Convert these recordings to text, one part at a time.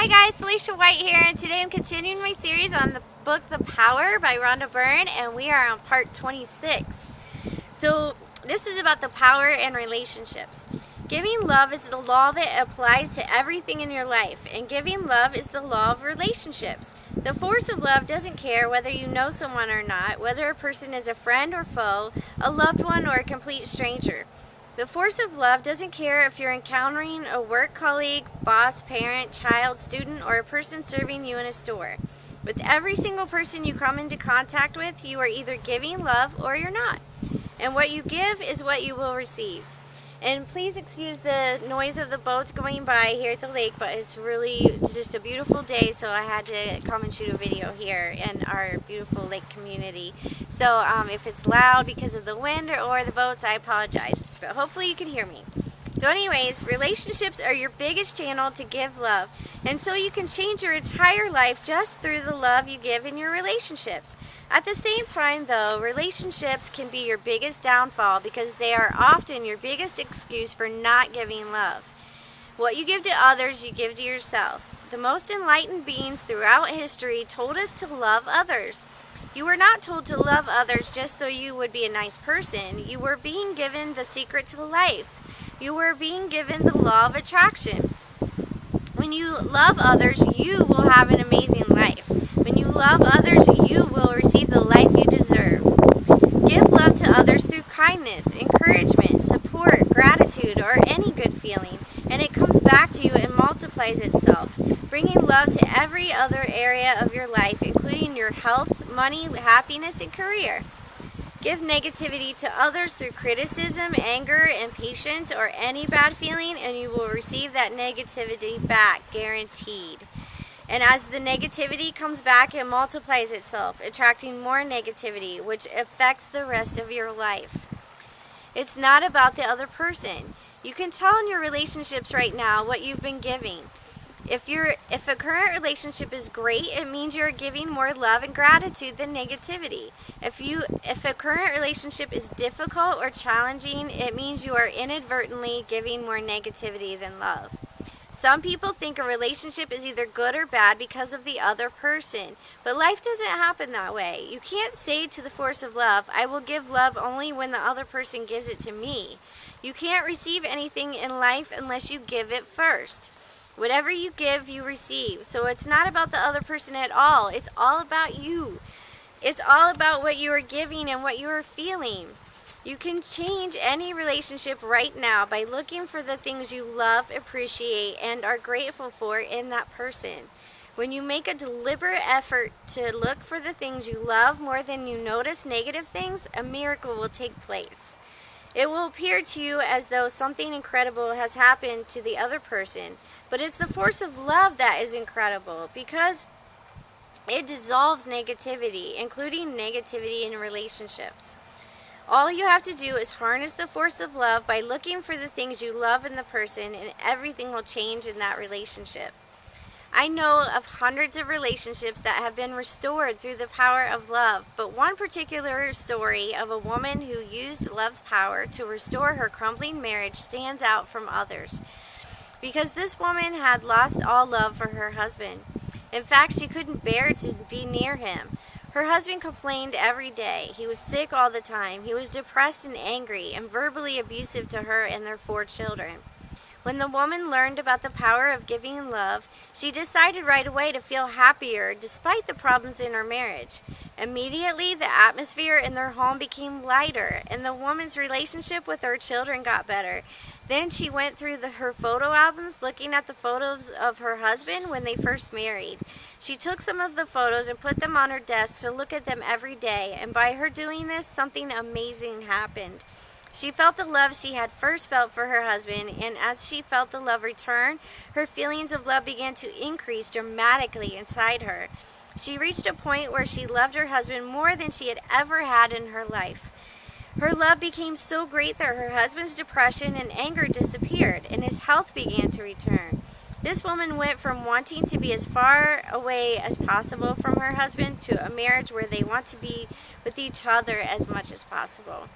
Hi guys, Felicia White here, and today I'm continuing my series on the book The Power by Rhonda Byrne, and we are on part 26. So this is about the power and relationships. Giving love is the law that applies to everything in your life, and giving love is the law of relationships. The force of love doesn't care whether you know someone or not, whether a person is a friend or foe, a loved one or a complete stranger. The force of love doesn't care if you're encountering a work colleague, boss, parent, child, student, or a person serving you in a store. With every single person you come into contact with, you are either giving love or you're not. And what you give is what you will receive. And please excuse the noise of the boats going by here at the lake, but it's just a beautiful day, so I had to come and shoot a video here in our beautiful lake community. So if it's loud because of the wind or the boats, I apologize, but hopefully you can hear me. So anyways, relationships are your biggest channel to give love, and so you can change your entire life just through the love you give in your relationships. At the same time though, relationships can be your biggest downfall because they are often your biggest excuse for not giving love. What you give to others, you give to yourself. The most enlightened beings throughout history told us to love others. You were not told to love others just so you would be a nice person. You were being given the secret to life. You were being given the law of attraction. When you love others, you will have an amazing life. When you love others, you will receive the life you deserve. Give love to others through kindness, encouragement, support, gratitude, or any good feeling, and it comes back to you and multiplies itself, bringing love to every other area of your life, including your health, money, happiness, and career. Give negativity to others through criticism, anger, impatience, or any bad feeling, and you will receive that negativity back, guaranteed. And as the negativity comes back, it multiplies itself, attracting more negativity, which affects the rest of your life. It's not about the other person. You can tell in your relationships right now what you've been giving. If a current relationship is great, it means you're giving more love and gratitude than negativity. If a current relationship is difficult or challenging, it means you are inadvertently giving more negativity than love. Some people think a relationship is either good or bad because of the other person, but life doesn't happen that way. You can't say to the force of love, I will give love only when the other person gives it to me. You can't receive anything in life unless you give it first. Whatever you give, you receive. So it's not about the other person at all. It's all about you. It's all about what you are giving and what you are feeling. You can change any relationship right now by looking for the things you love, appreciate, and are grateful for in that person. When you make a deliberate effort to look for the things you love more than you notice negative things, a miracle will take place. It will appear to you as though something incredible has happened to the other person, but it's the force of love that is incredible because it dissolves negativity, including negativity in relationships. All you have to do is harness the force of love by looking for the things you love in the person, and everything will change in that relationship. I know of hundreds of relationships that have been restored through the power of love, but one particular story of a woman who used love's power to restore her crumbling marriage stands out from others. Because this woman had lost all love for her husband. In fact, she couldn't bear to be near him. Her husband complained every day. He was sick all the time. He was depressed and angry and verbally abusive to her and their 4 children. When the woman learned about the power of giving love, she decided right away to feel happier despite the problems in her marriage. Immediately, the atmosphere in their home became lighter, and the woman's relationship with her children got better. Then she went through her photo albums looking at the photos of her husband when they first married. She took some of the photos and put them on her desk to look at them every day, and by her doing this, something amazing happened. She felt the love she had first felt for her husband, and as she felt the love return, her feelings of love began to increase dramatically inside her. She reached a point where she loved her husband more than she had ever had in her life. Her love became so great that her husband's depression and anger disappeared, and his health began to return. This woman went from wanting to be as far away as possible from her husband to a marriage where they want to be with each other as much as possible.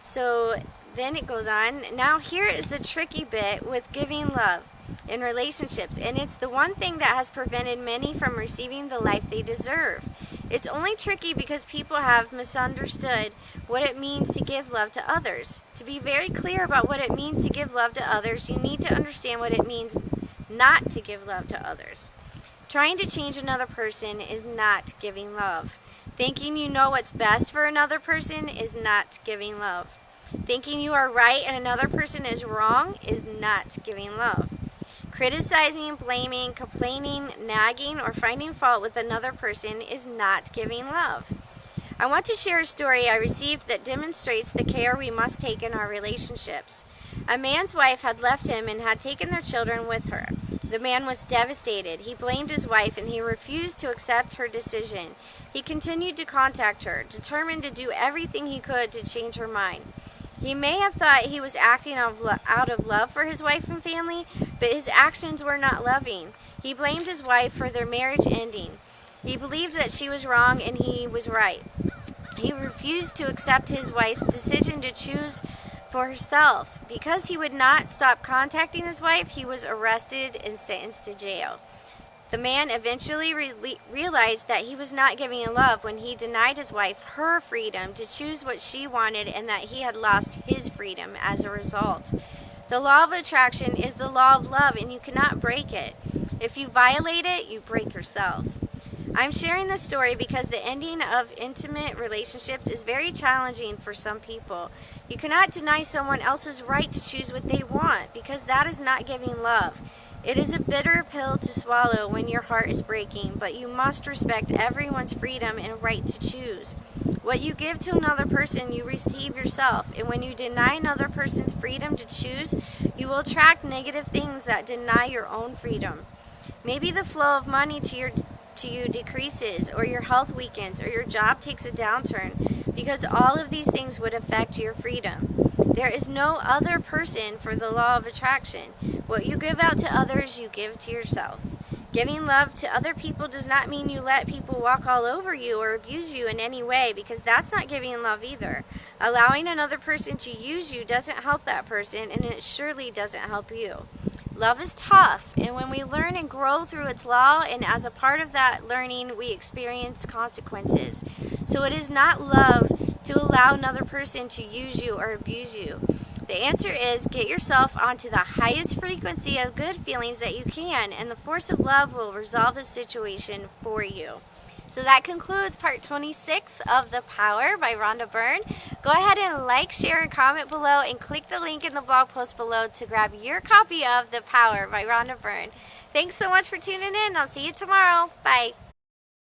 So then it goes on. Now here is the tricky bit with giving love. in relationships, and it's the one thing that has prevented many from receiving the life they deserve. It's only tricky because people have misunderstood what it means to give love to others. To be very clear about what it means to give love to others, you need to understand what it means not to give love to others. Trying to change another person is not giving love. Thinking you know what's best for another person is not giving love. Thinking you are right and another person is wrong is not giving love. Criticizing, blaming, complaining, nagging, or finding fault with another person is not giving love. I want to share a story I received that demonstrates the care we must take in our relationships. A man's wife had left him and had taken their children with her. The man was devastated. He blamed his wife and he refused to accept her decision. He continued to contact her, determined to do everything he could to change her mind. He may have thought he was acting out of love for his wife and family, but his actions were not loving. He blamed his wife for their marriage ending. He believed that she was wrong and he was right. He refused to accept his wife's decision to choose for herself. Because he would not stop contacting his wife, he was arrested and sentenced to jail. The man eventually realized that he was not giving love when he denied his wife her freedom to choose what she wanted, and that he had lost his freedom as a result. The law of attraction is the law of love, and you cannot break it. If you violate it, you break yourself. I'm sharing this story because the ending of intimate relationships is very challenging for some people. You cannot deny someone else's right to choose what they want, because that is not giving love. It is a bitter pill to swallow when your heart is breaking, but you must respect everyone's freedom and right to choose. What you give to another person, you receive yourself, and when you deny another person's freedom to choose, you will attract negative things that deny your own freedom. Maybe the flow of money to you decreases, or your health weakens, or your job takes a downturn, because all of these things would affect your freedom. There is no other person for the law of attraction. What you give out to others, you give to yourself. Giving love to other people does not mean you let people walk all over you or abuse you in any way, because that's not giving love either. Allowing another person to use you doesn't help that person, and it surely doesn't help you. Love is tough, and when we learn and grow through its law, and as a part of that learning, we experience consequences. So it is not love to allow another person to use you or abuse you. The answer is get yourself onto the highest frequency of good feelings that you can, and the force of love will resolve the situation for you. So that concludes part 26 of The Power by Rhonda Byrne. Go ahead and like, share, and comment below, and click the link in the blog post below to grab your copy of The Power by Rhonda Byrne. Thanks so much for tuning in. I'll see you tomorrow. Bye.